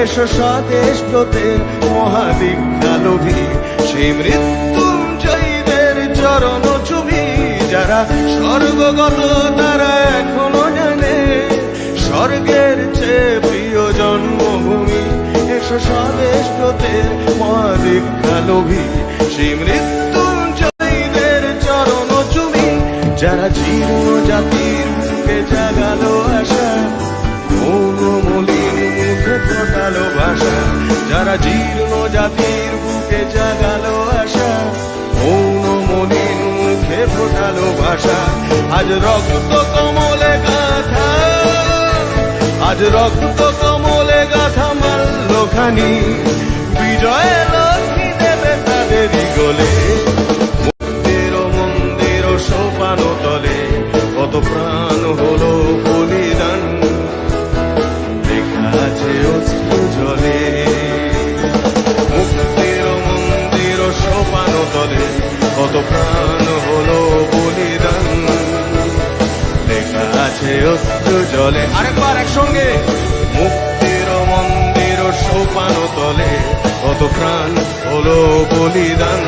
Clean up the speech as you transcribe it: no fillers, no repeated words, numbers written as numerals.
এসো স্বদেশ ব্রতের মহাদীক্ষালোভী সেই মৃত্যুঞ্জয়ীদের চরণ চুমি যারা স্বর্গগত তারা এখনো জানে স্বর্গের চেয়ে প্রিয় জন্মভূমি। এসো স্বদেশ ব্রতের মহাদীক্ষালোভী সেই মৃত্যুঞ্জয়ীদের চরণ চুমি যারা জীর্ণ জাতির বুকে জাগালো আশা মৌন মলিন মুখে ফোটালো ভাষা যারা জীর্ণ জাতির বুকে জাগালো আশা মৌন মলিন মুখে ফোটালো ভাষা। আজ রক্ত কমলে গাথা আজ রক্ত কমলে গাথা মাল্যখানি বিজয় লক্ষ্মী দেবে তাদেরই গলে। মন্দির মন্দির সোপান তলে কত প্রাণ হলো বলিদান লেখা আছে অশ্রু জলে। মুক্তির মন্দির সোপান তলে কত প্রাণ হলো বলিদান লেখা আছে অশ্রু জলে। আরেকবার একসঙ্গে মুক্তির মন্দির সোপান তলে কত প্রাণ হলো বলিদান